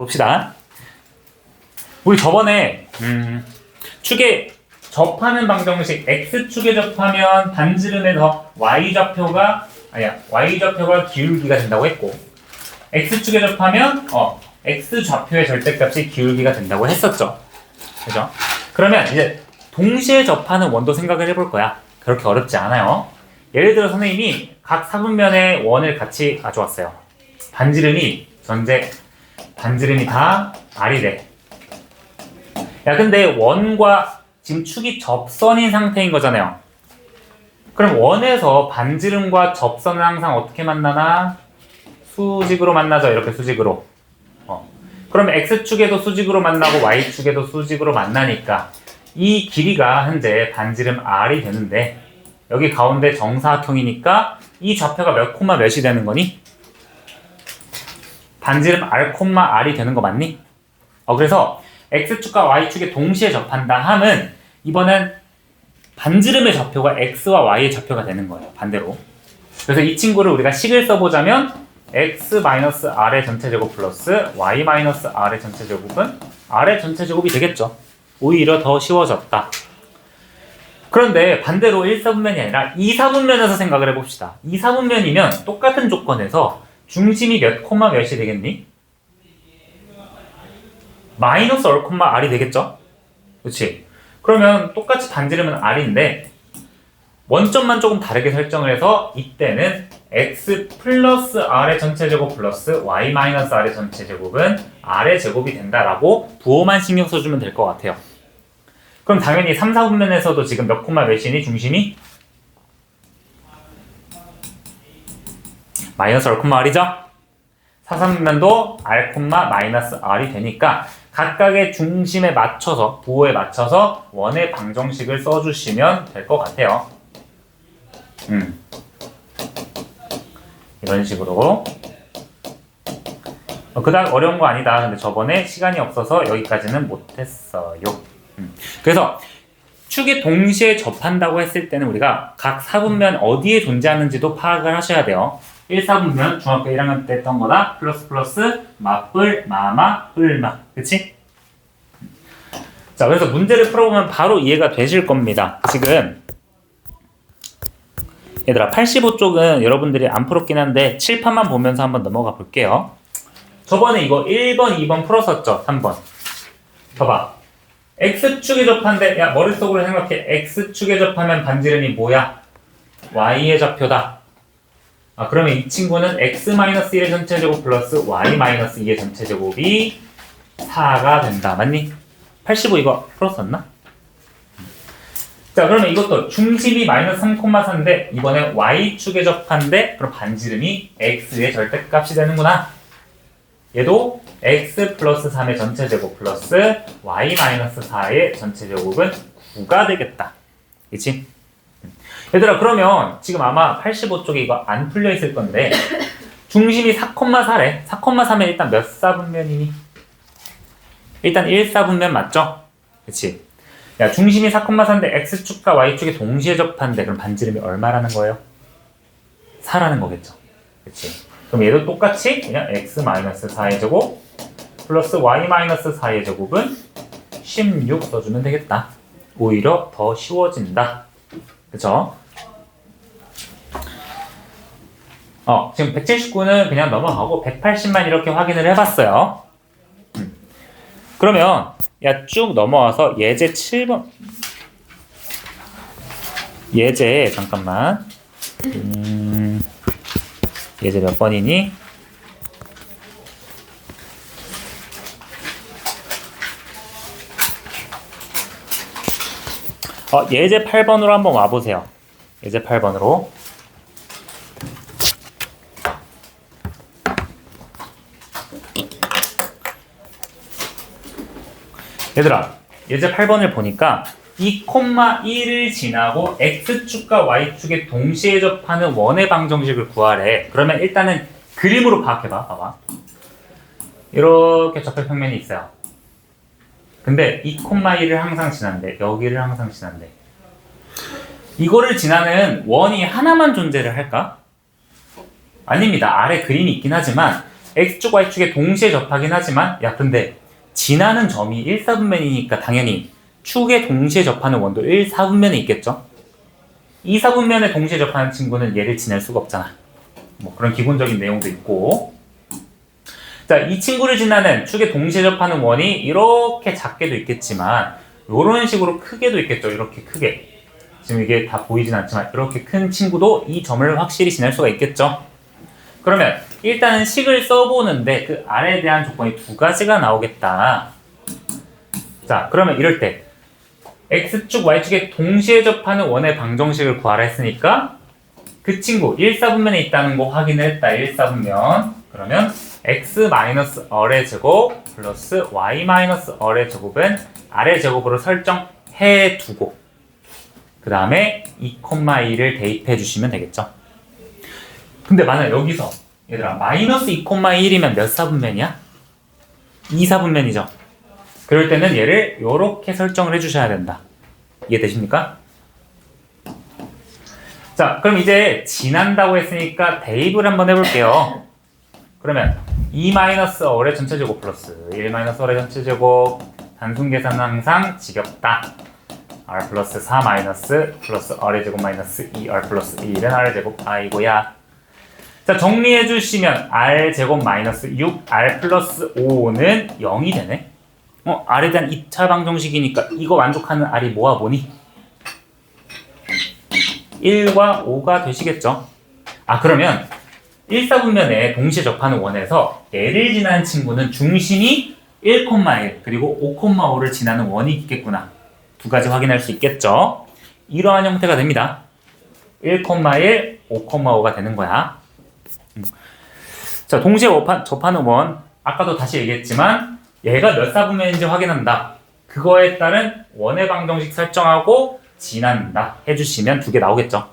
봅시다. 우리 저번에 축에 접하는 방정식 X축에 접하면 반지름에서 Y좌표가 기울기가 된다고 했고, X축에 접하면 X좌표의 절대값이 기울기가 된다고 했었죠. 그죠? 그러면 이제 동시에 접하는 원도 생각을 해볼 거야. 그렇게 어렵지 않아요. 예를 들어 선생님이 각 사분면의 원을 같이 가져왔어요. 반지름이 다 R이래. 야, 근데 원과 지금 축이 접선인 상태인 거잖아요. 그럼 원에서 반지름과 접선은 항상 어떻게 만나나? 수직으로 만나죠. 이렇게 수직으로. 그러면 X축에도 수직으로 만나고 Y축에도 수직으로 만나니까 이 길이가 현재 반지름 R이 되는데, 여기 가운데 정사각형이니까 이 좌표가 몇 콤마 몇이 되는 거니? 반지름 R 콤마 R이 되는 거 맞니? 그래서 X축과 Y축에 동시에 접한다 함은 이번엔 반지름의 좌표가 X와 Y의 좌표가 되는 거예요. 반대로. 그래서 이 친구를 우리가 식을 써보자면 X-R의 전체제곱 플러스 Y-R의 전체제곱은 R의 전체제곱이 되겠죠. 오히려 더 쉬워졌다. 그런데 반대로 1사분면이 아니라 2사분면에서 생각을 해봅시다. 2사분면이면 똑같은 조건에서 중심이 몇 콤마 몇이 되겠니? 마이너스 R 콤마 R이 되겠죠? 그렇지? 그러면 똑같이 반지름은 R인데 원점만 조금 다르게 설정을 해서 이때는 X 플러스 R의 전체제곱 플러스 Y 마이너스 R의 전체제곱은 R의 제곱이 된다라고 부호만 신경 써주면 될 것 같아요. 그럼 당연히 3, 4분면에서도 지금 몇 콤마 몇이니 중심이? 마이너스 R 콤마 R이죠? 4, 3분면도 R 콤마 마이너스 R이 되니까 각각의 중심에 맞춰서, 부호에 맞춰서 원의 방정식을 써주시면 될 것 같아요. 이런 식으로. 그다음 어려운 거 아니다. 근데 저번에 시간이 없어서 여기까지는 못했어요. 그래서 축이 동시에 접한다고 했을 때는 우리가 각 사분면 어디에 존재하는지도 파악을 하셔야 돼요. 1사분면 중학교 1학년 때 했던 거다. 플러스 맞불 마마 뿔마. 그치? 자, 그래서 문제를 풀어보면 바로 이해가 되실 겁니다. 지금 얘들아 85쪽은 여러분들이 안 풀었긴 한데 칠판만 보면서 한번 넘어가 볼게요. 저번에 이거 1번, 2번 풀었었죠? 3번. 봐봐. X축에 접한데, 야, 머릿속으로 생각해. X축에 접하면 반지름이 뭐야? Y의 좌표다. 그러면 이 친구는 X-1의 전체제곱 플러스 Y-2의 전체제곱이 4가 된다. 맞니? 85 이거 풀었었나? 자, 그러면 이것도 중심이 마이너스 3,4인데 이번에 Y축에 접한데 그럼 반지름이 X의 절대값이 되는구나. 얘도 X 플러스 3의 전체제곱 플러스 Y 마이너스 4의 전체제곱은 9가 되겠다. 그치? 얘들아, 그러면 지금 아마 85쪽에 이거 안 풀려 있을 건데 중심이 4,4래. 4,3면 일단 몇 사분면이니? 일단 1사분면 맞죠? 그치? 야, 중심이 4,4인데 X축과 Y축이 동시에 접한데 그럼 반지름이 얼마라는 거예요? 4라는 거겠죠? 그치? 그럼 얘도 똑같이 그냥 X-4의 제곱 플러스 Y-4의 제곱은 16 써주면 되겠다. 오히려 더 쉬워진다. 그쵸? 지금 179는 그냥 넘어가고 180만 이렇게 확인을 해봤어요. 그러면 야, 쭉 넘어와서 예제 7번 예제 잠깐만 예제 몇 번이니? 예제 8번으로 한번 와보세요. 예제 8번으로. 얘들아, 예제 8번을 보니까 2,1을 지나고 X축과 Y축에 동시에 접하는 원의 방정식을 구하래. 그러면 일단은 그림으로 파악해봐. 봐봐. 이렇게 접혈평면이 있어요. 근데 2,1을 항상 지난대. 여기를 항상 지난대. 이거를 지나는 원이 하나만 존재를 할까? 아닙니다. 아래 그림이 있긴 하지만 X축, Y축에 동시에 접하긴 하지만 야 근데 지나는 점이 1, 4분면이니까 당연히 축에 동시에 접하는 원도 1, 4분면에 있겠죠? 2, 4분면에 동시에 접하는 친구는 얘를 지날 수가 없잖아. 뭐 그런 기본적인 내용도 있고. 자, 이 친구를 지나는 축에 동시에 접하는 원이 이렇게 작게도 있겠지만 이런 식으로 크게도 있겠죠. 이렇게 크게. 지금 이게 다 보이진 않지만 이렇게 큰 친구도 이 점을 확실히 지날 수가 있겠죠. 그러면 일단은 식을 써보는데 그 R에 대한 조건이 두 가지가 나오겠다. 자, 그러면 이럴 때 X축, Y축에 동시에 접하는 원의 방정식을 구하라 했으니까 그 친구 1, 4분면에 있다는 거 확인을 했다. 1, 4분면. 그러면 X-R의 제곱 플러스 Y-R의 제곱은 R의 제곱으로 설정해 두고 그 다음에 2,2를 대입해 주시면 되겠죠. 근데 만약 여기서 얘들아 마이너스 2,1이면 몇 사분면이야? 2, 4분면이죠. 그럴 때는 얘를 이렇게 설정을 해주셔야 된다. 이해되십니까? 자, 그럼 이제 지난다고 했으니까 대입을 한번 해볼게요. 그러면 2-R의 전체 제곱 플러스 1-R의 전체 제곱 단순 계산은 항상 지겹다. R 플러스 4 마이너스 플러스 R의 제곱 마이너스 2R 플러스 1은 R의 제곱 I고야. 자, 정리해 주시면 R 제곱 마이너스 6R 플러스 5는 0이 되네. R에 대한 2차 방정식이니까 이거 만족하는 R이 뭐야 뭐니? 1과 5가 되시겠죠. 아, 그러면 1, 4분면에 동시에 접하는 원에서 얘를 지나는 친구는 중심이 1,1 그리고 5,5를 지나는 원이 있겠구나. 두 가지 확인할 수 있겠죠. 이러한 형태가 됩니다. 1,1, 5,5가 되는 거야. 자, 동시에 접하는 원 아까도 다시 얘기했지만 얘가 몇 사분면인지 확인한다. 그거에 따른 원의 방정식 설정하고 지난다 해주시면 두 개 나오겠죠.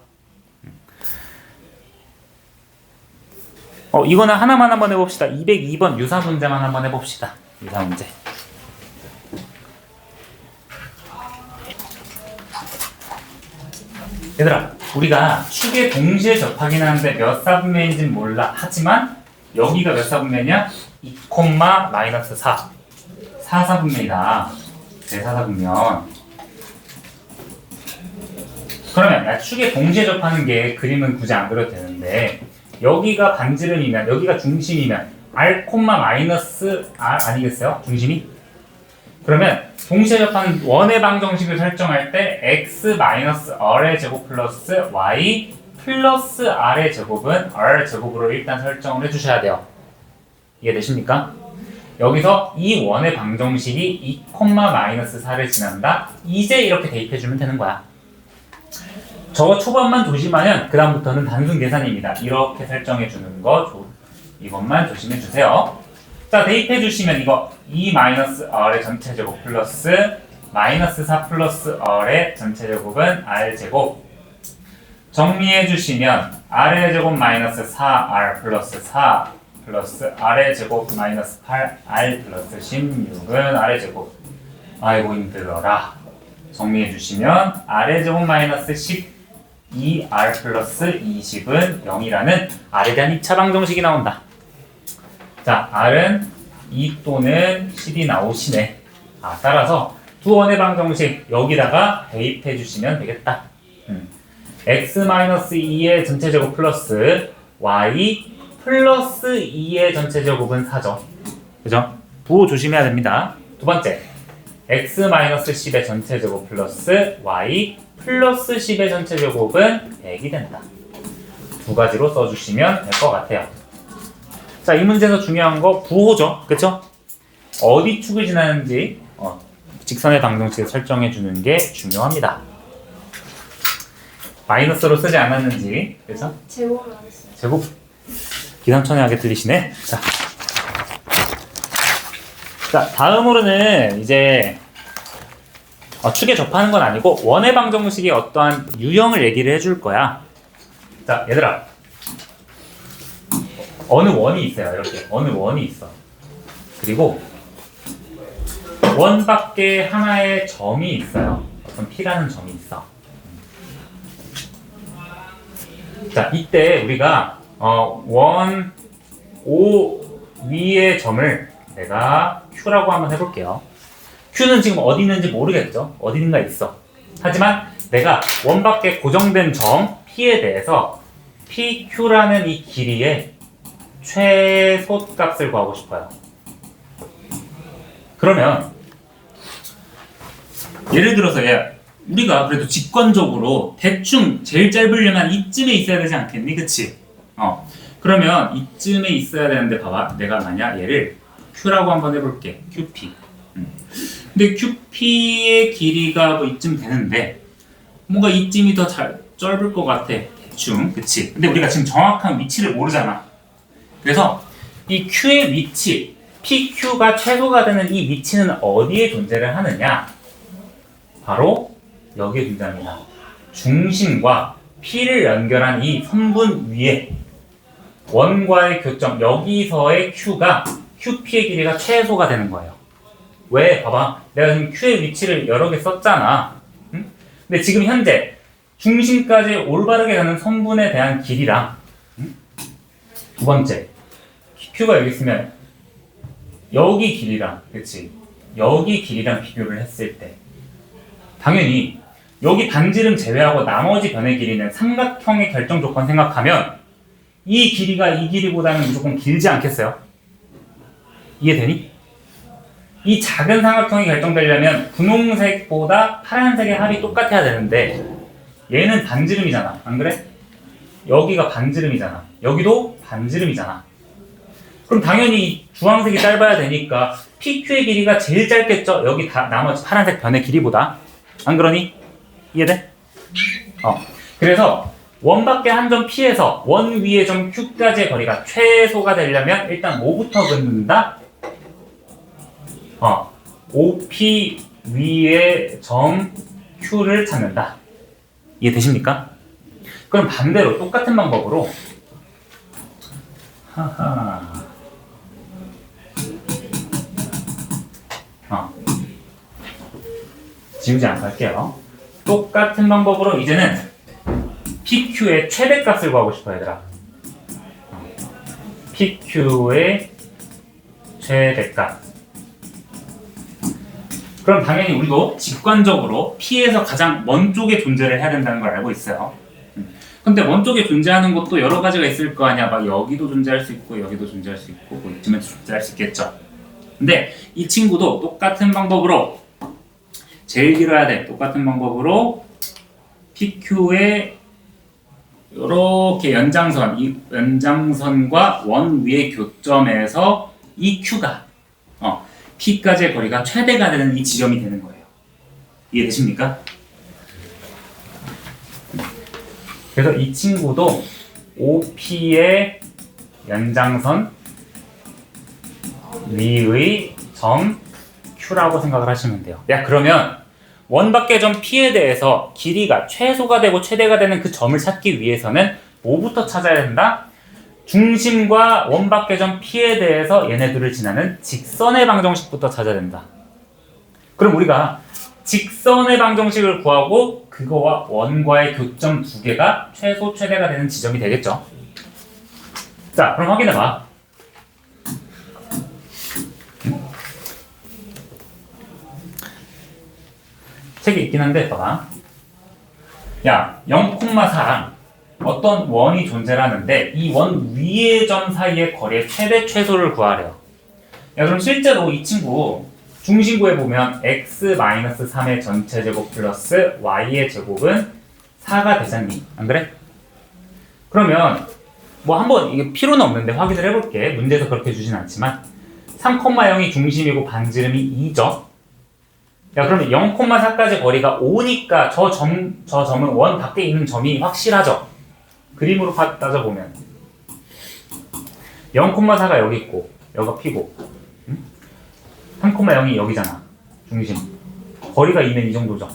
이거는 하나만 한번 해봅시다. 202번 유사 문제만 한번 해봅시다. 유사 문제. 얘들아, 우리가 축에 동시에 접하긴 하는데 몇 사분면인지는 몰라. 하지만 여기가 몇 사분면이야? 2,-4 4사분면이다. 네, 4사분면. 그러면 축에 동시에 접하는 게 그림은 굳이 안 그려도 되는데 여기가 반지름이면 여기가 중심이면 R, 마이너스 R 아니겠어요? 중심이? 그러면 동시에 접하는 원의 방정식을 설정할 때 X-R의 제곱 플러스 Y 플러스 R의 제곱은 R 제곱으로 일단 설정을 해주셔야 돼요. 이해되십니까? 여기서 이 원의 방정식이 2,-4를 지난다. 이제 이렇게 대입해주면 되는 거야. 저거 초반만 조심하면 그 다음부터는 단순 계산입니다. 이렇게 설정해주는 거 이것만 조심해주세요. 자, 대입해주시면 이거 2-R의 전체 제곱 플러스 마이너스 4 플러스 R의 전체 제곱은 R 제곱. 정리해주시면 R의 제곱 마이너스 4R 플러스 4 플러스 R의 제곱 마이너스 8R 플러스 16은 R의 제곱. 아이고 힘들어라. 정리해주시면 R의 제곱 마이너스 12R 플러스 20은 0이라는 R에 대한 2차 방정식이 나온다. 자, R은 2 또는 10이 나오시네. 따라서 두 원의 방정식 여기다가 대입해주시면 되겠다. X-2의 전체 제곱 플러스 Y 플러스 2의 전체 제곱은 4죠. 그죠? 부호 조심해야 됩니다. 두 번째, X-10의 전체 제곱 플러스 Y 플러스 10의 전체 제곱은 100이 된다. 두 가지로 써주시면 될 것 같아요. 자, 이 문제에서 중요한 거 부호죠. 그쵸? 어디 축을 지나는지 직선의 방정식을 설정해 주는 게 중요합니다. 마이너스로 쓰지 않았는지. 그래서 제곱을 안 했어요. 제곱 기상천외하게 들리시네. 자, 다음으로는 이제 축에 접하는 건 아니고 원의 방정식의 어떠한 유형을 얘기를 해줄 거야. 자, 얘들아, 어느 원이 있어요. 이렇게 어느 원이 있어. 그리고 원 밖에 하나의 점이 있어요. 어떤 P라는 점이 있어. 자, 이때 우리가 원 O 위의 점을 내가 Q라고 한번 해볼게요. Q는 지금 어디 있는지 모르겠죠? 어디인가 있어. 하지만 내가 원 밖에 고정된 점 P에 대해서 PQ라는 이 길이의 최소값을 구하고 싶어요. 그러면 예를 들어서 우리가 그래도 직관적으로 대충 제일 짧으려면 이쯤에 있어야 되지 않겠니? 그치? 그러면 이쯤에 있어야 되는데 봐봐. 내가 만약 얘를 Q라고 한번 해볼게. QP. 근데 QP의 길이가 뭐 이쯤 되는데 뭔가 이쯤이 더 짧을 것 같아. 대충. 그치? 근데 우리가 지금 정확한 위치를 모르잖아. 그래서 이 Q의 위치, PQ가 최소가 되는 이 위치는 어디에 존재를 하느냐? 바로 여기에 존재합니다. 중심과 P를 연결한 이 선분 위에 원과의 교점, 여기서의 Q가 QP의 길이가 최소가 되는 거예요. 왜? 봐봐. 내가 지금 Q의 위치를 여러 개 썼잖아. 응? 근데 지금 현재 중심까지 올바르게 가는 선분에 대한 길이랑 두 번째 Q가 여기 있으면 여기 길이랑, 그치? 여기 길이랑 비교를 했을 때 당연히 여기 반지름 제외하고 나머지 변의 길이는 삼각형의 결정 조건 생각하면 이 길이가 이 길이보다는 무조건 길지 않겠어요? 이해되니? 이 작은 삼각형이 결정되려면 분홍색보다 파란색의 합이 똑같아야 되는데 얘는 반지름이잖아. 안 그래? 여기가 반지름이잖아. 여기도 반지름이잖아. 그럼 당연히 주황색이 짧아야 되니까 PQ의 길이가 제일 짧겠죠? 여기 나머지 파란색 변의 길이보다. 안 그러니? 이해돼? 그래서 원 밖에 한 점 P에서 원 위의 점 Q까지의 거리가 최소가 되려면 일단 뭐부터 긋는다? OP 위의 점 Q를 찾는다. 이해되십니까? 그럼 반대로 똑같은 방법으로 지우지 않고 할게요. 똑같은 방법으로 이제는 PQ의 최대값을 구하고 싶어 얘들아. PQ의 최대값. 그럼 당연히 우리도 직관적으로 P에서 가장 먼 쪽에 존재를 해야 된다는 걸 알고 있어요. 근데 먼 쪽에 존재하는 것도 여러 가지가 있을 거 아니야. 막 여기도 존재할 수 있고 여기도 존재할 수 있고 뭐 이쯤에도 존재할 수 있겠죠. 근데 이 친구도 똑같은 방법으로 제일 길어야 돼. 똑같은 방법으로 PQ의 이렇게 연장선, 이 연장선과 원 위의 교점에서 이 Q가 P까지의 거리가 최대가 되는 이 지점이 되는 거예요. 이해되십니까? 그래서 이 친구도 OP의 연장선 위의 점 Q라고 생각을 하시면 돼요. 그러면 원 밖의 점 P에 대해서 길이가 최소가 되고 최대가 되는 그 점을 찾기 위해서는 뭐부터 찾아야 된다? 중심과 원 밖의 점 P에 대해서 얘네들을 지나는 직선의 방정식부터 찾아야 된다. 그럼 우리가 직선의 방정식을 구하고 그거와 원과의 교점 두 개가 최소 최대가 되는 지점이 되겠죠. 자, 그럼 확인해봐. 책이 있긴 한데 봐봐. 0,4랑 어떤 원이 존재하는데 이 원 위의 점 사이의 거리의 최대 최소를 구하래요. 그럼 실제로 이 친구 중심 구해보면 x-3의 전체 제곱 플러스 y의 제곱은 4가 되잖니? 안 그래? 그러면 뭐 한번 이게 필요는 없는데 확인을 해볼게. 문제에서 그렇게 주진 않지만 3,0이 중심이고 반지름이 2죠. 그러면 0,4까지 거리가 5니까 저 점은 원 밖에 있는 점이 확실하죠? 그림으로 따져보면 0,4가 여기 있고 여기가 P고 3,0이 여기잖아. 중심. 거리가 2면 이 정도죠.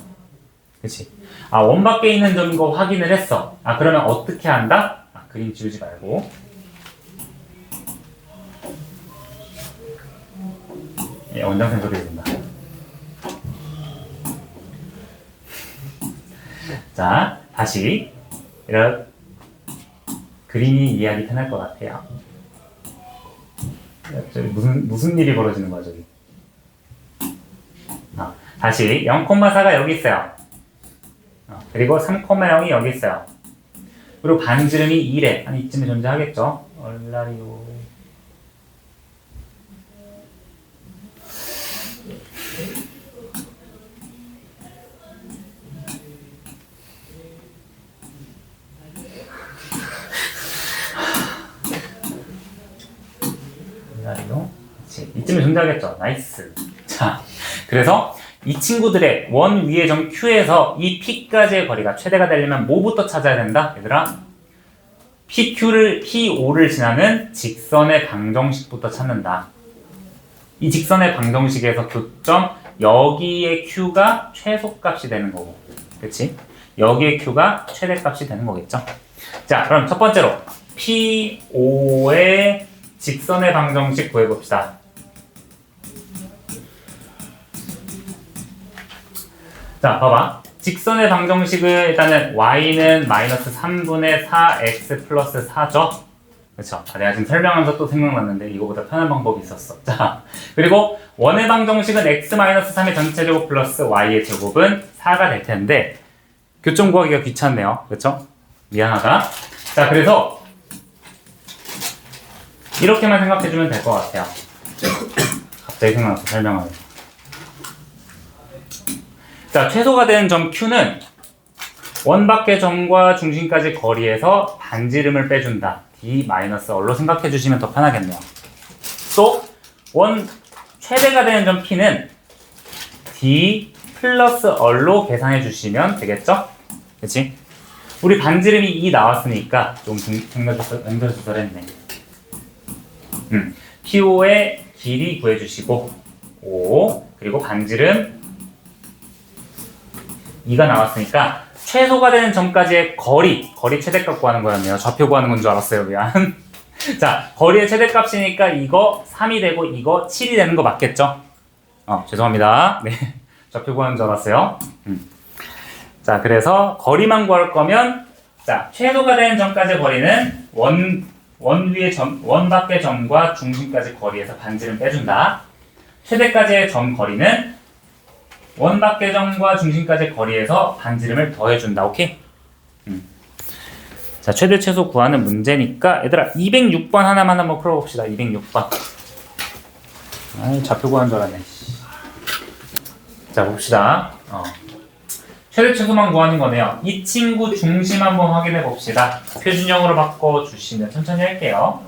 그치? 원 밖에 있는 점인 거 확인을 했어. 그러면 어떻게 한다? 그림 지우지 말고 원장생 소리 들린다. 자, 다시 이런 그림이 이해하기 편할 것 같아요. 저기 무슨 일이 벌어지는 거야 저기. 다시 0,4가 여기 있어요. 그리고 3,0이 여기 있어요. 그리고 반지름이 2래. 한 이쯤에 존재하겠죠. 얼라리오. 이쯤에 존재하겠죠. 나이스. 자, 그래서 이 친구들의 원 위의 점 Q에서 이 P까지의 거리가 최대가 되려면 뭐부터 찾아야 된다? 얘들아, P5를 지나는 직선의 방정식부터 찾는다. 이 직선의 방정식에서 교점, 여기에 Q가 최소값이 되는 거고, 그치? 여기에 Q가 최대값이 되는 거겠죠? 자, 그럼 첫 번째로 P5의 직선의 방정식 구해봅시다. 자, 봐봐. 직선의 방정식을 일단은 y는 마이너스 3분의 4x 플러스 4죠? 그쵸? 내가 지금 설명하면서 또 생각났는데 이거보다 편한 방법이 있었어. 자, 그리고 원의 방정식은 x 마이너스 3의 전체 제곱 플러스 y의 제곱은 4가 될 텐데 교점 구하기가 귀찮네요. 그쵸? 미안하다. 자, 그래서 이렇게만 생각해주면 될 것 같아요. 갑자기 생각나서 설명하면서. 자, 최소가 되는 점 Q는 원 밖의 점과 중심까지 거리에서 반지름을 빼준다. D-R로 생각해 주시면 더 편하겠네요. 또 원 최대가 되는 점 P는 D 플러스 R로 계산해 주시면 되겠죠? 그치? 우리 반지름이 2 나왔으니까 좀 앵글조설했네. P5의 길이 구해주시고 5 그리고 반지름 2가 나왔으니까 최소가 되는 점까지의 거리 최대값 구하는 거였네요. 좌표 구하는 건 줄 알았어요. 미안. 자, 거리의 최대값이니까 이거 3이 되고 이거 7이 되는 거 맞겠죠? 죄송합니다. 네, 좌표 구하는 줄 알았어요. 자, 그래서 거리만 구할 거면 자, 최소가 되는 점까지의 거리는 원 밖의 점과 중심까지 거리에서 반지름 빼준다. 최대까지의 점 거리는 원 밖의 점과 중심까지 거리에서 반지름을 더해준다. 오케이? 자, 최대 최소 구하는 문제니까 얘들아 206번 하나만 한번 풀어봅시다. 206번. 좌표 구하는 줄 알았네. 자, 봅시다. 최대 최소만 구하는 거네요. 이 친구 중심 한번 확인해 봅시다. 표준형으로 바꿔주시면 천천히 할게요.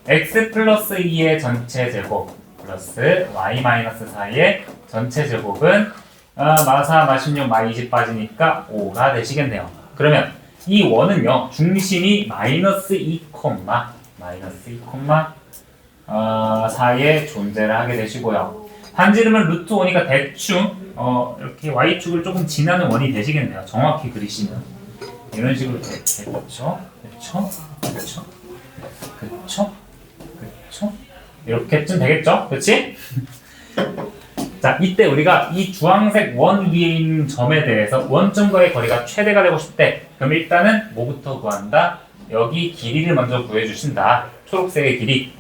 x 플러스 2의 전체 제곱 플러스 y 마이너스 4의 전체 제곱은 마사 마십육 마이20 빠지니까 5가 되시겠네요. 그러면 이 원은요 중심이 마이너스 2, 마이너스 2, 4에 존재를 하게 되시고요. 반지름은 루트 5니까 대충 이렇게 y축을 조금 지나는 원이 되시겠네요. 정확히 그리시면 이런 식으로 되겠죠. 그쵸? 이렇게쯤 되겠죠? 그치? 자, 이때 우리가 이 주황색 원 위에 있는 점에 대해서 원점과의 거리가 최대가 되고 싶대. 그럼 일단은 뭐부터 구한다? 여기 길이를 먼저 구해주신다. 초록색의 길이.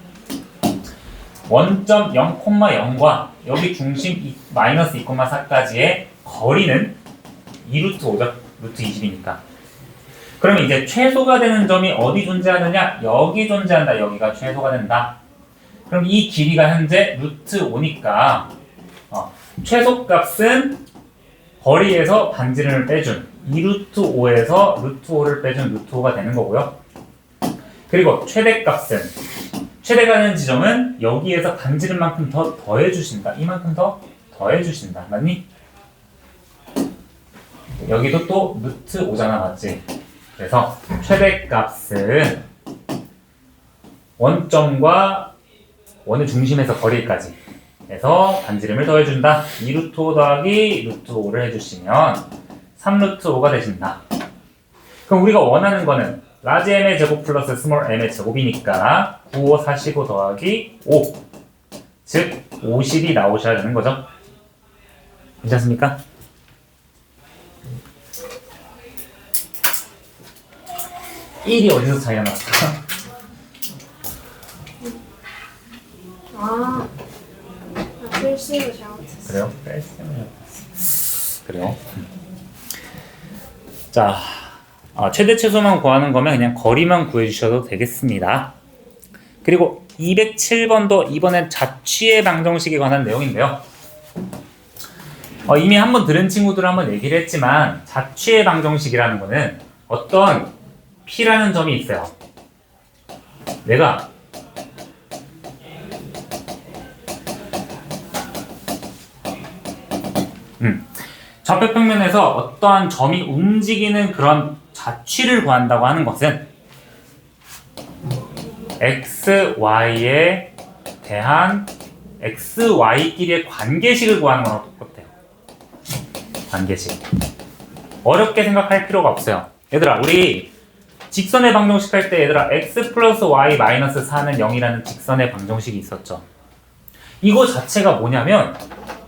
원점 0,0과 여기 중심 마이너스 2,4까지의 거리는 2루트 5죠. 루트 20이니까. 그러면 이제 최소가 되는 점이 어디 존재하느냐? 여기 존재한다. 여기가 최소가 된다. 그럼 이 길이가 현재 루트 5니까 최소값은 거리에서 반지름을 빼준 2루트 5에서 루트 5를 빼준 루트 5가 되는 거고요. 그리고 최대값은 최대가 되는 지점은 여기에서 반지름만큼 더 더해주신다. 이만큼 더 더해주신다. 맞니? 여기도 또 루트 5잖아. 맞지? 그래서 최대값은 원점과 원의 중심에서 거리까지 해서 반지름을 더해준다. 2루트 5 더하기 루트 5를 해주시면 3루트 5가 되신다. 그럼 우리가 원하는 거는 라지 m의 제곱 플러스 스몰 m의 제곱이니까 9, 5, 45 더하기 5 즉 50이 나오셔야 되는 거죠. 괜찮습니까? (1이) 어디서 차이가 났을까? 아, 필수로 잘못했어. 그래요? 그래요? 자, 최대 최소만 구하는 거면 그냥 거리만 구해주셔도 되겠습니다. 그리고 207번도 이번엔 자취의 방정식에 관한 내용인데요. 이미 한번 들은 친구들은 한번 얘기를 했지만 자취의 방정식이라는 거는 어떤 P라는 점이 있어요. 내가 좌표평면에서 어떠한 점이 움직이는 그런 자취를 구한다고 하는 것은 x, y에 대한 x, y끼리의 관계식을 구하는 거랑 똑같아요. 관계식. 어렵게 생각할 필요가 없어요. 얘들아, 우리 직선의 방정식 할 때 얘들아 x 플러스 y 마이너스 4는 0이라는 직선의 방정식이 있었죠. 이거 자체가 뭐냐면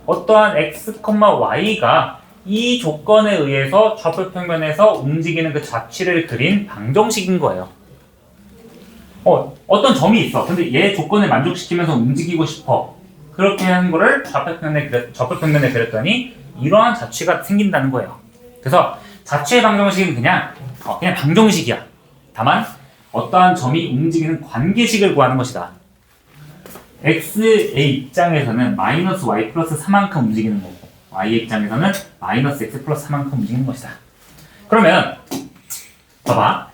어떠한 x, y가 이 조건에 의해서 좌표평면에서 움직이는 그 자취를 그린 방정식인 거예요. 어떤 점이 있어. 근데 얘 조건을 만족시키면서 움직이고 싶어. 그렇게 하는 거를 좌표평면에 그렸더니 이러한 자취가 생긴다는 거예요. 그래서 자취의 방정식은 그냥 방정식이야. 다만 어떠한 점이 움직이는 관계식을 구하는 것이다. x의 입장에서는 마이너스 y 플러스 4만큼 움직이는 거고 y의 입장에서는 마이너스 x 플러스 4만큼 움직이는 것이다. 그러면 봐봐.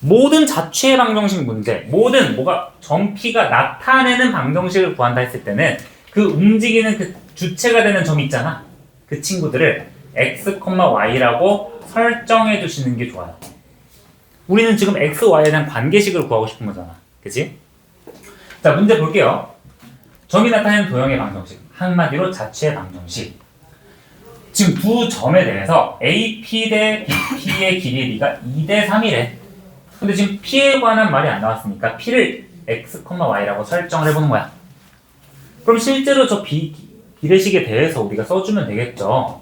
모든 자취의 방정식 문제, 모든 점 P가 나타내는 방정식을 구한다 했을 때는 그 움직이는 그 주체가 되는 점이 있잖아. 그 친구들을 x, y라고 설정해 주시는 게 좋아요. 우리는 지금 x, y에 대한 관계식을 구하고 싶은 거잖아. 그치? 자, 문제 볼게요. 점이 나타내는 도형의 방정식, 한마디로 자취의 방정식. 지금 두 점에 대해서 AP 대 BP의 길이의 B가 2대 3이래. 근데 지금 P에 관한 말이 안 나왔으니까 P를 x, y라고 설정을 해보는 거야. 그럼 실제로 저 비례식에 대해서 우리가 써주면 되겠죠.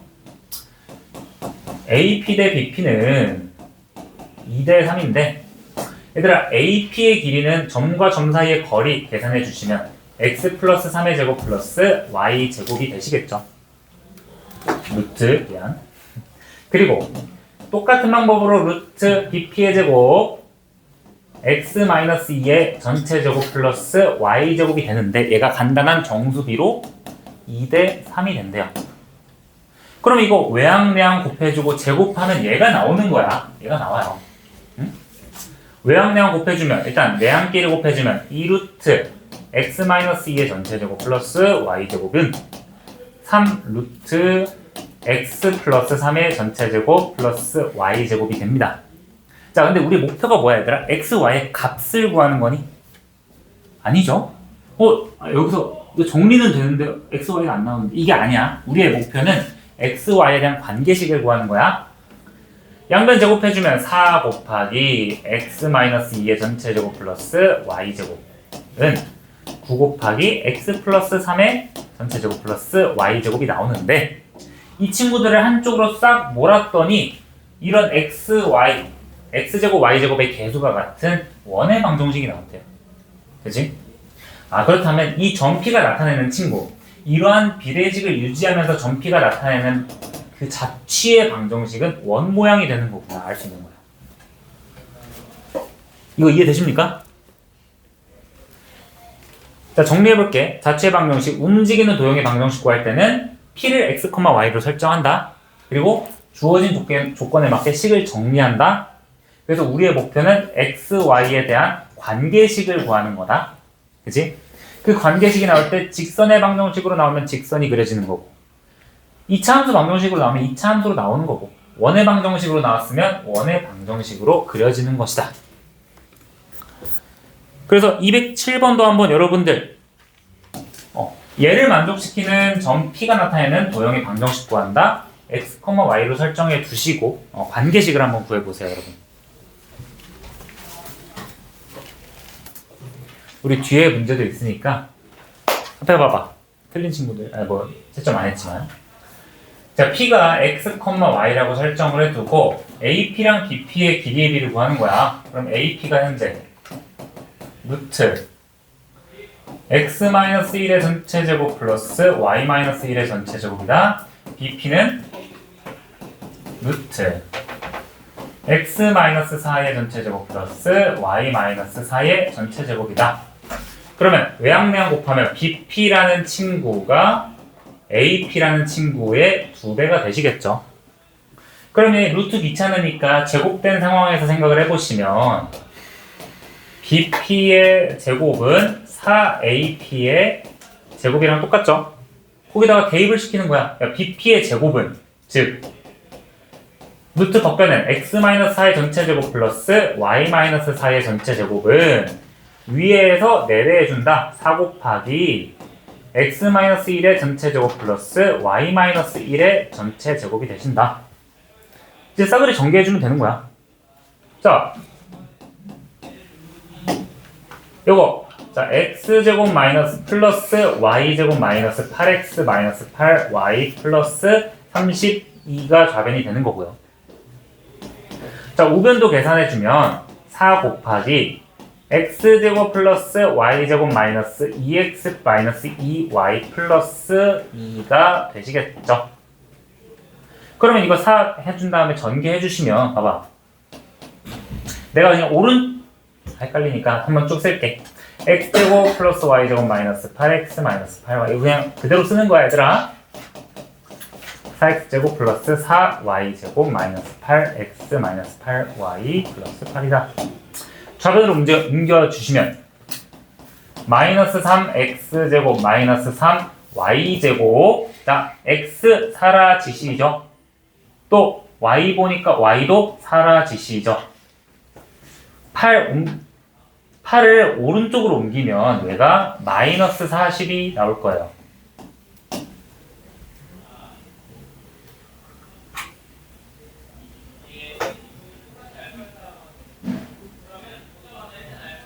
AP 대 BP는 2대 3인데 얘들아 AP의 길이는 점과 점 사이의 거리 계산해 주시면 x 플러스 3의 제곱 플러스 y 제곱이 되시겠죠. 루트 미안. 그리고 똑같은 방법으로 루트 BP의 제곱 x-2의 전체 제곱 플러스 y 제곱이 되는데 얘가 간단한 정수비로 2대 3이 된대요. 그럼 이거 외항내항 곱해주고 제곱하면 얘가 나오는 거야. 얘가 나와요. 응? 외항내항 곱해주면 일단 내항끼리 곱해주면 2루트 x-2의 전체 제곱 플러스 y 제곱은 3루트 x 플러스 3의 전체 제곱 플러스 y 제곱이 됩니다. 자, 근데 우리 목표가 뭐야 얘들아? x, y의 값을 구하는 거니? 아니죠? 여기서 정리는 되는데 x, y가 안 나오는데 이게 아니야. 우리의 목표는 x, y에 대한 관계식을 구하는 거야. 양변 제곱해주면 4 곱하기 x-2의 전체 제곱 플러스 y 제곱은 9 곱하기 x 플러스 3의 전체 제곱 플러스 y 제곱이 나오는데 이 친구들을 한쪽으로 싹 몰았더니 이런 x제곱 y제곱의 개수가 같은 원의 방정식이 나왔대요. 그치? 그렇다면 이 점 P가 나타내는 친구, 이러한 비례식을 유지하면서 점 P가 나타내는 그 자취의 방정식은 원 모양이 되는 거구나 알 수 있는 거야. 이거 이해되십니까? 자, 정리해볼게. 자취의 방정식, 움직이는 도형의 방정식 구할 때는 P를 x, y로 설정한다. 그리고 주어진 조건에 맞게 식을 정리한다. 그래서 우리의 목표는 x, y에 대한 관계식을 구하는 거다. 그치? 그 관계식이 나올 때 직선의 방정식으로 나오면 직선이 그려지는 거고 2차 함수 방정식으로 나오면 2차 함수로 나오는 거고 원의 방정식으로 나왔으면 원의 방정식으로 그려지는 것이다. 그래서 207번도 한번 여러분들 얘를 만족시키는 점 P가 나타내는 도형의 방정식 구한다. x, y로 설정해 두시고 관계식을 한번 구해보세요 여러분. 우리 뒤에 문제도 있으니까 앞에 봐봐. 틀린 친구들 채점 안 했지만 자, P가 x, y라고 설정을 해두고 AP랑 BP의 길이의 비를 구하는 거야. 그럼 AP가 현재 루트 x-1의 전체 제곱 플러스 y-1의 전체 제곱이다. bp는 루트 x-4의 전체 제곱 플러스 y-4의 전체 제곱이다. 그러면 외양내양 곱하면 bp라는 친구가 ap라는 친구의 2배가 되시겠죠. 그러면 루트 귀찮으니까 제곱된 상황에서 생각을 해보시면 bp의 제곱은 4ap의 제곱이랑 똑같죠? 거기다가 대입을 시키는 거야. bp의 제곱은 즉 루트 덕변은 x-4의 전체 제곱 플러스 y-4의 전체 제곱은 위에서 4배 해준다. 4 곱하기 x-1의 전체 제곱 플러스 y-1의 전체 제곱이 되신다. 이제 싸그리 전개해주면 되는 거야. 자, 요거 자 x제곱 마이너스 플러스 y제곱 마이너스 8x 마이너스 8y 플러스 32가 좌변이 되는 거고요. 자, 우변도 계산해주면 4 곱하기 x제곱 플러스 y제곱 마이너스 2x 마이너스 2y 플러스 2가 되시겠죠. 그러면 이거 4 해준 다음에 전개해주시면 봐봐. 내가 그냥 헷갈리니까 한번 쭉 쓸게. x제곱 플러스 y제곱 마이너스 8x 마이너스 8y 이거 그냥 그대로 쓰는 거야 얘들아. 4x제곱 플러스 4y제곱 마이너스 8x 마이너스 8y 플러스 8이다. 좌변으로 옮겨주시면 마이너스 3x제곱 마이너스 3y제곱 자 x 사라지시죠. 또 y 보니까 y도 사라지시죠. 8을 오른쪽으로 옮기면 얘가 마이너스 40이 나올 거예요.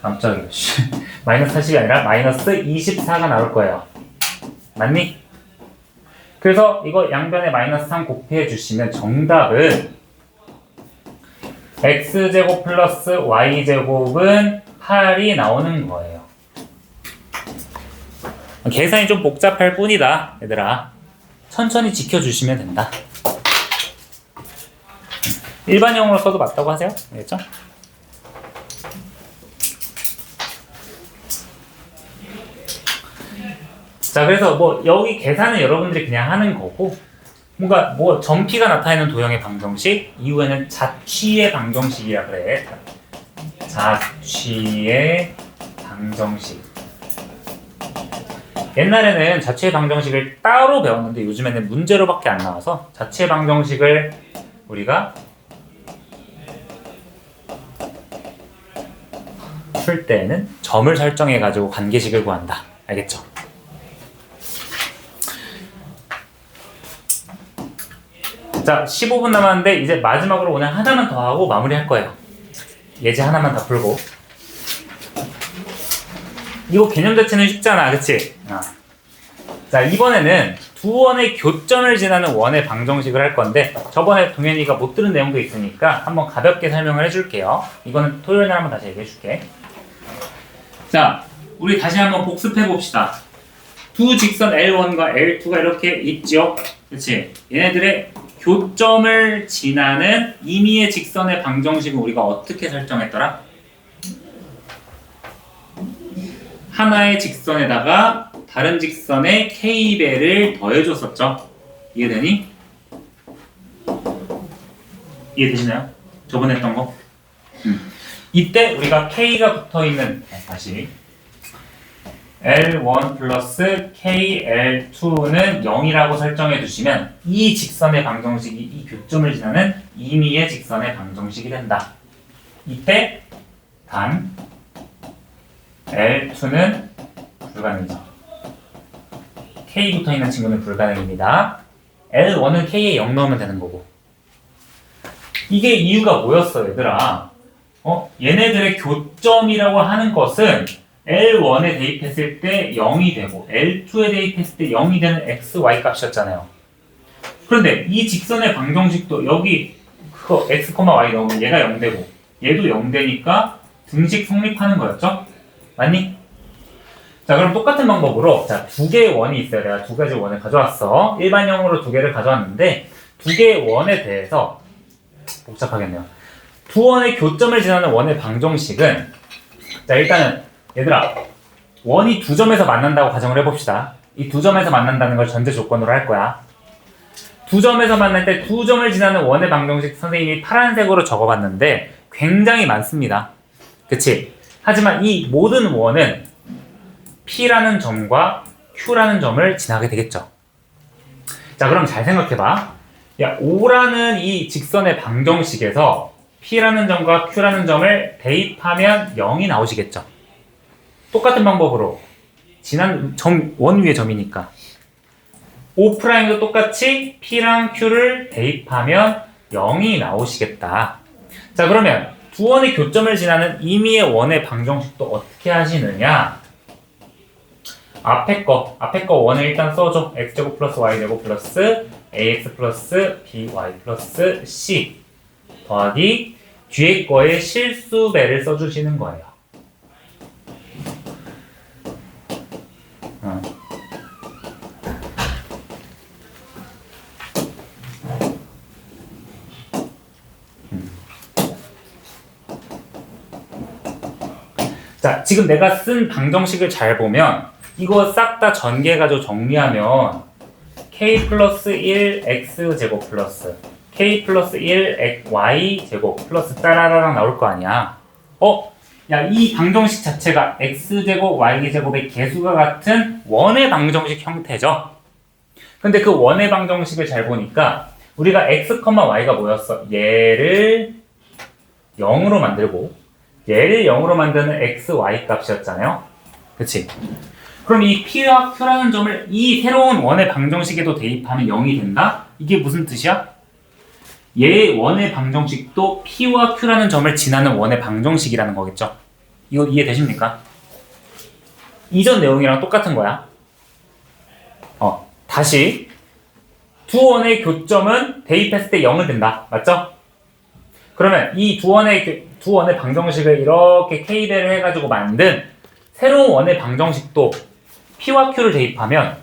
깜짝이야. 마이너스 40이 아니라 마이너스 24가 나올 거예요. 맞니? 그래서 이거 양변에 마이너스 3 곱해 주시면 정답은 x제곱 플러스 y제곱은 8이 나오는 거예요. 계산이 좀 복잡할 뿐이다 얘들아. 천천히 지켜주시면 된다. 일반형으로 써도 맞다고 하세요. 알겠죠? 자, 그래서 뭐 여기 계산은 여러분들이 그냥 하는 거고 뭔가 뭐 점피가 나타내는 도형의 방정식 이후에는 자취의 방정식이라 그래. 자취의 방정식. 옛날에는 자취의 방정식을 따로 배웠는데 요즘에는 문제로밖에 안 나와서 자취의 방정식을 우리가 풀 때는 점을 설정해 가지고 관계식을 구한다. 알겠죠? 자, 15분 남았는데 이제 마지막으로 오늘 하나만 더 하고 마무리할 거예요. 예제 하나만 더 풀고. 이거 개념 자체는 쉽잖아, 그치? 자, 이번에는 두 원의 교점을 지나는 원의 방정식을 할 건데 저번에 동현이가 못 들은 내용도 있으니까 한번 가볍게 설명을 해줄게요. 이거는 토요일 날 한번 다시 얘기해 줄게. 자, 우리 다시 한번 복습해 봅시다. 두 직선 L1과 L2가 이렇게 있죠? 그치? 얘네들의 교점을 지나는 임의의 직선의 방정식은 우리가 어떻게 설정했더라? 하나의 직선에다가 다른 직선의 k배를 더해줬었죠? 이해되니? 이해되시나요? 저번에 했던 거? 이때 우리가 k가 붙어있는 다시 L1 플러스 KL2는 0이라고 설정해 주시면 이 직선의 방정식이 이 교점을 지나는 임의의 직선의 방정식이 된다. 이때 단 L2는 불가능이죠. K 붙어있는 친구는 불가능입니다. L1은 K에 0 넣으면 되는 거고. 이게 이유가 뭐였어 얘들아? 얘네들의 교점이라고 하는 것은 L1에 대입했을 때 0이 되고 L2에 대입했을 때 0이 되는 x, y 값이었잖아요. 그런데 이 직선의 방정식도 여기 그거 x, y 넣으면 얘가 0 되고 얘도 0 되니까 등식 성립하는 거였죠? 맞니? 자, 그럼 똑같은 방법으로, 자, 두 개의 원이 있어요. 내가 두 가지 원을 가져왔어. 일반형으로 두 개를 가져왔는데, 두 개의 원에 대해서, 복잡하겠네요. 두 원의 교점을 지나는 원의 방정식은, 자, 일단은, 얘들아, 원이 두 점에서 만난다고 가정을 해봅시다. 이 두 점에서 만난다는 걸 전제 조건으로 할 거야. 두 점에서 만날 때 두 점을 지나는 원의 방정식 선생님이 파란색으로 적어봤는데, 굉장히 많습니다. 그치? 하지만 이 모든 원은 P라는 점과 Q라는 점을 지나게 되겠죠. 자, 그럼 잘 생각해봐. 야, O라는 이 직선의 방정식에서 P라는 점과 Q라는 점을 대입하면 0이 나오시겠죠. 똑같은 방법으로 지난 점, 원 위의 점이니까 O'도 똑같이 P랑 Q를 대입하면 0이 나오시겠다. 자, 그러면 두 원의 교점을 지나는 임의의 원의 방정식도 어떻게 하시느냐? 앞에 거 원을 일단 써줘. x제곱 플러스 y제곱 플러스 ax 플러스 by 플러스 c 더하기 뒤에 거의 실수배를 써주시는 거예요. 자, 지금 내가 쓴 방정식을 잘 보면 이거 싹 다 전개해가지고 정리하면 k 플러스 1 x제곱 플러스 k 플러스 1 y제곱 플러스 따라라랑 나올 거 아니야. 야, 이 방정식 자체가 x제곱 y제곱의 개수가 같은 원의 방정식 형태죠. 근데 그 원의 방정식을 잘 보니까 우리가 x, y가 뭐였어? 얘를 0으로 만들고 얘를 0으로 만드는 x, y 값이었잖아요. 그치? 그럼 이 P와 Q라는 점을 이 새로운 원의 방정식에도 대입하면 0이 된다? 이게 무슨 뜻이야? 얘의 원의 방정식도 P와 Q라는 점을 지나는 원의 방정식이라는 거겠죠? 이거 이해되십니까? 이전 내용이랑 똑같은 거야. 다시 두 원의 교점은 대입했을 때 0은 된다. 맞죠? 그러면 이 두 원의 방정식을 이렇게 K배를 해가지고 만든 새로운 원의 방정식도 P와 Q를 대입하면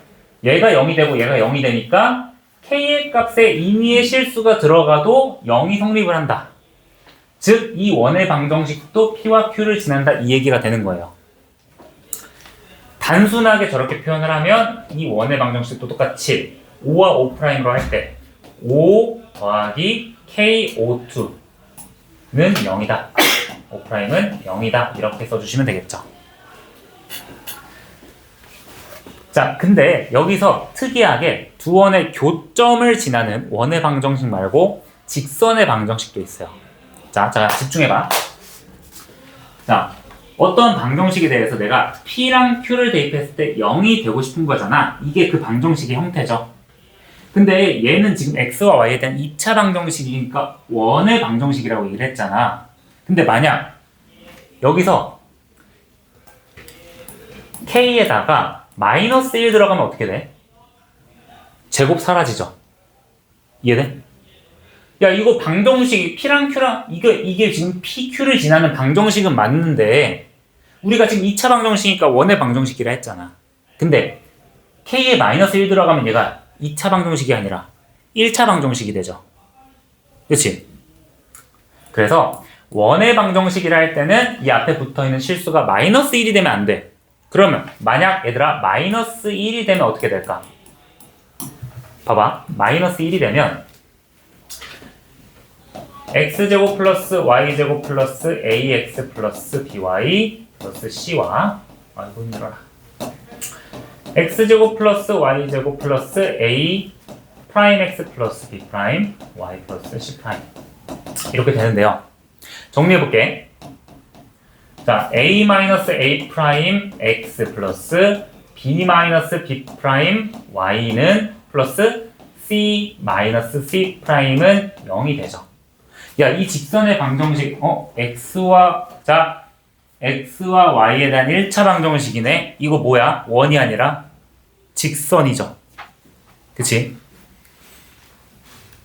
얘가 0이 되고 얘가 0이 되니까 K의 값에 임의의 실수가 들어가도 0이 성립을 한다. 즉, 이 원의 방정식도 P와 Q를 지난다 이 얘기가 되는 거예요. 단순하게 저렇게 표현을 하면 이 원의 방정식도 똑같이 5와 5'로 할 때 5 더하기 KO2는 0이다. 5'은 0이다. 이렇게 써주시면 되겠죠. 자, 근데 여기서 특이하게 두 원의 교점을 지나는 원의 방정식 말고 직선의 방정식도 있어요. 자, 집중해봐. 자, 어떤 방정식에 대해서 내가 P랑 Q를 대입했을 때 0이 되고 싶은 거잖아. 이게 그 방정식의 형태죠. 근데 얘는 지금 X와 Y에 대한 2차 방정식이니까 원의 방정식이라고 얘기를 했잖아. 근데 만약 여기서 K에다가 마이너스 1 들어가면 어떻게 돼? 제곱 사라지죠. 이해돼? 야, 이거 방정식 P랑 Q랑 이게 지금 P, Q를 지나는 방정식은 맞는데 우리가 지금 2차 방정식이니까 원의 방정식이라 했잖아. 근데 K에 마이너스 1 들어가면 얘가 2차 방정식이 아니라 1차 방정식이 되죠. 그치? 그래서 원의 방정식이라 할 때는 이 앞에 붙어있는 실수가 마이너스 1이 되면 안 돼. 그러면 만약 얘들아 마이너스 1이 되면 어떻게 될까? 봐봐. 마이너스 1이 되면 x제곱 플러스 y제곱 플러스 ax 플러스 by 플러스 c와 아이고 힘들어라. x제곱 플러스 y제곱 플러스 a 프라임 x 플러스 b 프라임 y 플러스 c 프라임 이렇게 되는데요. 정리해볼게. 자, a 마이너스 a 프라임 x 플러스 b 마이너스 b 프라임 y는 플러스 c 마이너스 c 프라임은 0이 되죠. 야, 이 직선의 방정식 x와 y에 대한 1차 방정식이네. 이거 뭐야? 원이 아니라 직선이죠. 그치?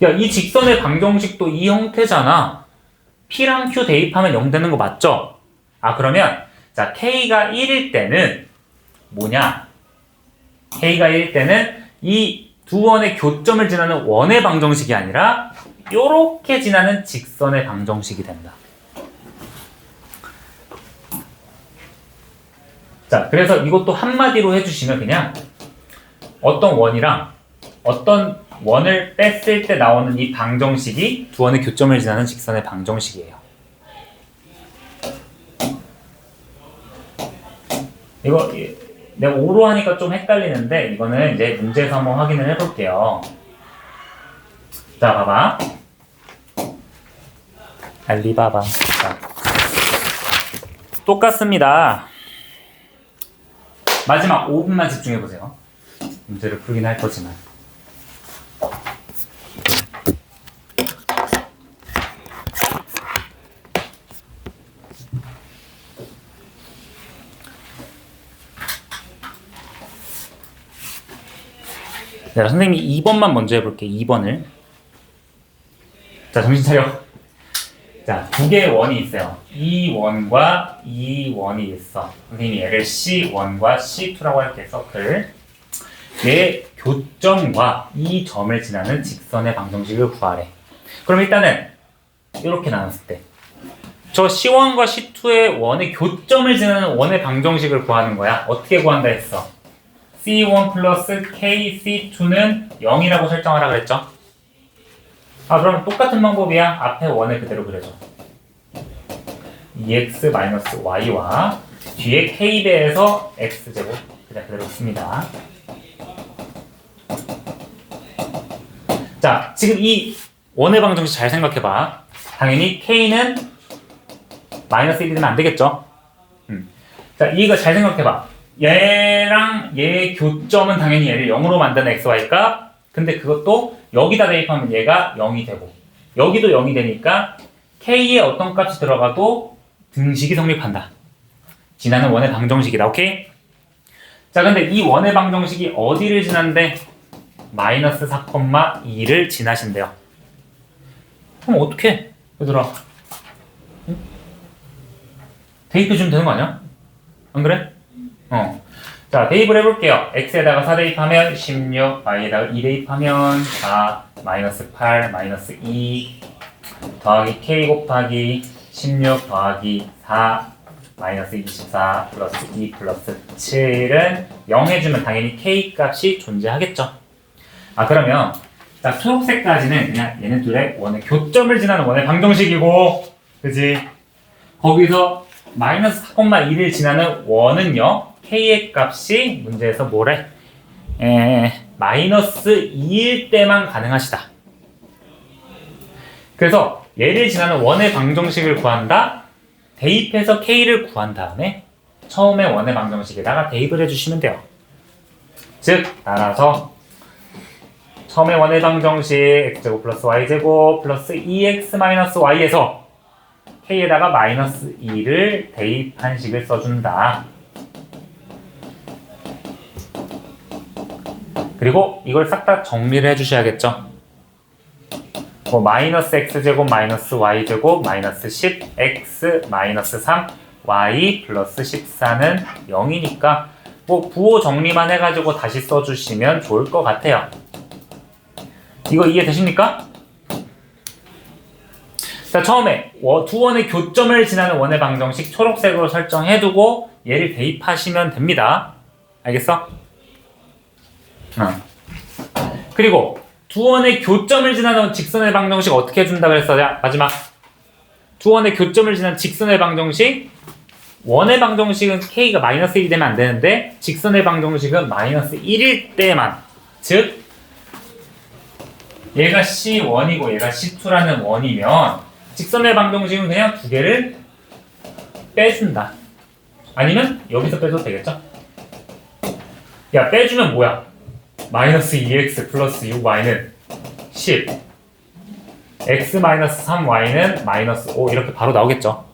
야, 이 직선의 방정식도 이 형태잖아. P랑 Q 대입하면 0 되는 거 맞죠? 아, 그러면 자, K가 1일 때는 뭐냐? K가 1일 때는 이 두 원의 교점을 지나는 원의 방정식이 아니라 요렇게 지나는 직선의 방정식이 된다. 자, 그래서 이것도 한마디로 해주시면 그냥 어떤 원이랑 어떤 원을 뺐을 때 나오는 이 방정식이 두 원의 교점을 지나는 직선의 방정식이에요. 이거 내가 5로 하니까 좀 헷갈리는데 이거는 이제 문제에서 한번 확인을 해볼게요. 자, 봐봐. 알리바바. 자, 똑같습니다. 마지막 5분만 집중해보세요. 문제를 풀긴 할 거지만. 자, 선생님이 2번만 먼저 해볼게요. 2번을. 자, 정신 차려. 자, 두 개의 원이 있어요. 이 원과 이 원이 있어. 선생님이 얘를 C1과 C2라고 할게, 서클. 얘 교점과 이 점을 지나는 직선의 방정식을 구하래. 그럼 일단은 이렇게 나눴을 때 저 C1과 C2의 원의 교점을 지나는 원의 방정식을 구하는 거야. 어떻게 구한다 했어? C1 플러스 K C2는 0이라고 설정하라 그랬죠? 아, 그럼 똑같은 방법이야. 앞에 원을 그대로 그려줘. 2x-y와 뒤에 k배에서 x제곱 그냥 그대로 씁니다. 자, 지금 이 원의 방정식 잘 생각해봐. 당연히 k는 마이너스 1이 되면 안 되겠죠? 자, 이거 잘 생각해봐. 얘랑 얘의 교점은 당연히 얘를 0으로 만드는 xy 값. 근데 그것도 여기다 대입하면 얘가 0이 되고 여기도 0이 되니까 k의 어떤 값이 들어가도 등식이 성립한다. 지나는 원의 방정식이다. 오케이? 자, 근데 이 원의 방정식이 어디를 지난데? 마이너스 4,2를 지나신대요. 그럼 어떡해? 얘들아. 응? 대입해주면 되는 거 아니야? 안 그래? 자, 대입을 해볼게요. x에다가 4 대입하면 16, y에다가 2 대입하면 4, 마이너스 8, 마이너스 2 더하기 k 곱하기 16 더하기 4 마이너스 24 플러스 2 플러스 7은 0 해주면 당연히 k 값이 존재하겠죠. 아, 그러면 자, 초록색까지는 그냥 얘네 둘의 원의 교점을 지나는 원의 방정식이고, 그지? 거기서 마이너스 4,2를 지나는 원은요, k의 값이 문제에서 뭐래? 마이너스 2일 때만 가능하시다. 그래서 얘를 지나는 원의 방정식을 구한다. 대입해서 k를 구한 다음에 처음에 원의 방정식에다가 대입을 해주시면 돼요. 즉, 따라서 처음에 원의 방정식 x제곱 플러스 y제곱 플러스 2x 마이너스 y에서 k에다가 마이너스 2를 대입한 식을 써준다. 그리고 이걸 싹 다 정리를 해주셔야겠죠. 뭐 마이너스 x제곱 마이너스 y제곱 마이너스 10x 마이너스 3 y 플러스 14는 0이니까 뭐 부호 정리만 해가지고 다시 써주시면 좋을 것 같아요. 이거 이해되십니까? 자, 처음에 두 원의 교점을 지나는 원의 방정식 초록색으로 설정해두고 얘를 대입하시면 됩니다. 알겠어? 그리고 두 원의 교점을 지나는 직선의 방정식 어떻게 해준다 그랬어? 자, 마지막 두 원의 교점을 지나는 직선의 방정식, 원의 방정식은 k가 마이너스 1이 되면 안 되는데 직선의 방정식은 마이너스 1일 때만, 즉 얘가 C1이고 얘가 C2라는 원이면 직선의 방정식은 그냥 두 개를 빼준다. 아니면 여기서 빼도 되겠죠? 야, 빼주면 뭐야? 마이너스 2x 플러스 6y는 10 x 마이너스 3y는 마이너스 5 이렇게 바로 나오겠죠?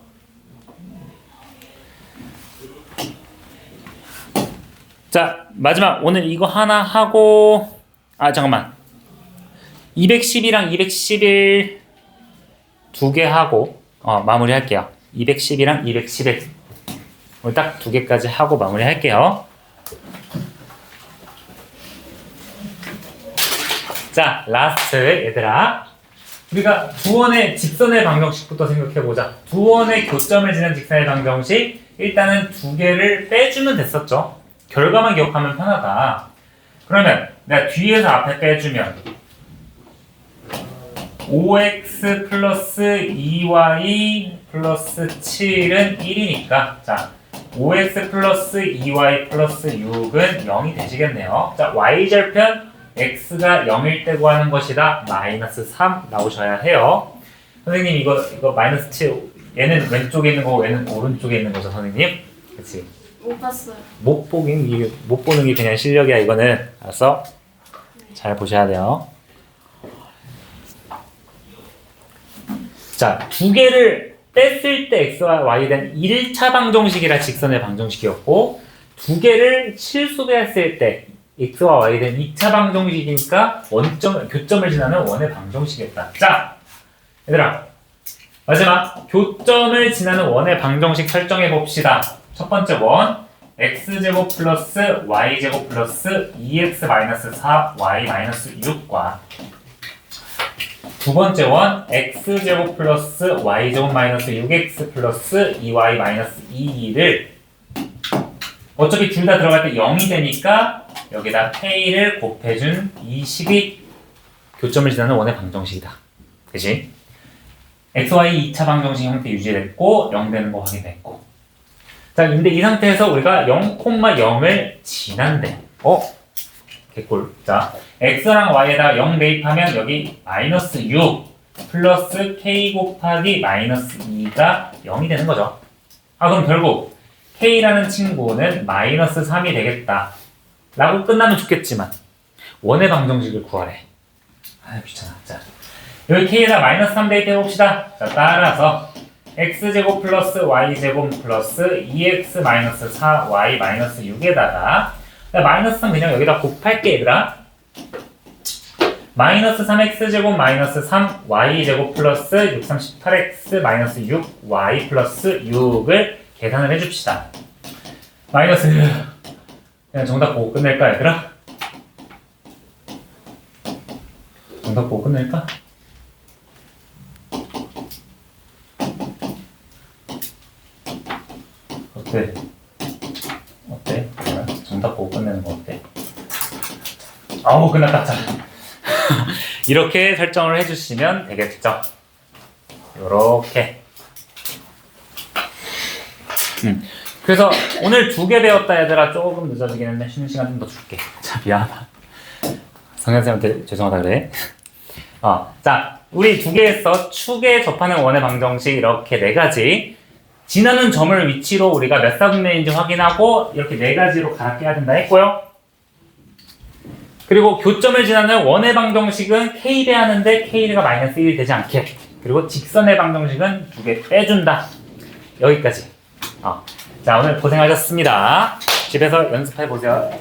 자, 마지막 오늘 이거 하나 하고, 아, 잠깐만, 210이랑 211 두 개 하고 마무리 할게요. 210이랑 211 오늘 딱 두 개까지 하고 마무리 할게요. 자, 라스트 얘들아. 우리가 두 원의 직선의 방정식부터 생각해보자. 두 원의 교점을 지는 직선의 방정식. 일단은 두 개를 빼주면 됐었죠. 결과만 기억하면 편하다. 그러면 내가 뒤에서 앞에 빼주면 5x 플러스 2y 플러스 7은 1이니까 자 5x 플러스 2y 플러스 6은 0이 되시겠네요. 자 y절편 x가 0일 때 구하는 것이다. 마이너스 3 나오셔야 해요. 선생님 이거 마이너스 7 얘는 왼쪽에 있는 거고 얘는 오른쪽에 있는 거죠 선생님? 그치? 못 봤어요. 못 보는 게 그냥 실력이야 이거는. 알았어? 잘 보셔야 돼요. 자, 두 개를 뺐을 때 x와 y에 대한 1차 방정식이라 직선의 방정식이었고 두 개를 실수배했을 때 x와 y에 대한 2차 방정식이니까 교점을 지나는 원의 방정식이었다. 자, 얘들아 마지막 교점을 지나는 원의 방정식 설정해 봅시다. 첫 번째 원 x제곱 플러스 y제곱 플러스 2x 마이너스 4y 마이너스 6과 두 번째 원 x제곱 플러스 y제곱 마이너스 6x 플러스 2y 마이너스 2를 어차피 둘 다 들어갈 때 0이 되니까 여기다 k를 곱해준 이 식이 교점을 지나는 원의 방정식이다. 그치? xy 2차 방정식 형태 유지됐고 0 되는 거 확인됐고 자 근데 이 상태에서 우리가 0,0을 지난대 개꿀. 자 x랑 y에다 0 대입하면 여기 마이너스 6 플러스 k 곱하기 마이너스 2가 0이 되는 거죠. 그럼 결국 k라는 친구는 마이너스 3이 되겠다 라고 끝나면 좋겠지만 원의 방정식을 구하래. 귀찮아. 자 여기 k에다 마이너스 3 대입해 봅시다. 자 따라서 x제곱 플러스 y제곱 플러스 2x 마이너스 4y 마이너스 6에다가 마이너스 3 그냥 여기다 곱할게 얘들아. 마이너스 3x제곱 마이너스 3y제곱 플러스 6, 38x 마이너스 6y 플러스 6을 계산을 해줍시다. 마이너스 그냥 정답 보고 끝낼까 얘들아? 정답 보고 끝낼까? 어때? 어때? 정답 보고 끝내는 거 어때? 아우 끝났다. 자 이렇게 설정을 해주시면 되겠죠. 요렇게. 그래서 오늘 2개 배웠다 얘들아. 조금 늦어지긴 했네. 쉬는 시간 좀 더 줄게. 자 미안하다. 성현쌤한테 죄송하다 그래. 자 우리 2개에서 축에 접하는 원의 방정식 이렇게 4가지. 지나는 점을 위치로 우리가 몇 사분면인지 확인하고 이렇게 4가지로 갈아 껴야 된다 했고요. 그리고 교점을 지나는 원의 방정식은 k배 하는데 k가 마이너스 1이 되지 않게. 그리고 직선의 방정식은 2개 빼준다. 여기까지. 자 오늘 고생하셨습니다. 집에서 연습해 보세요.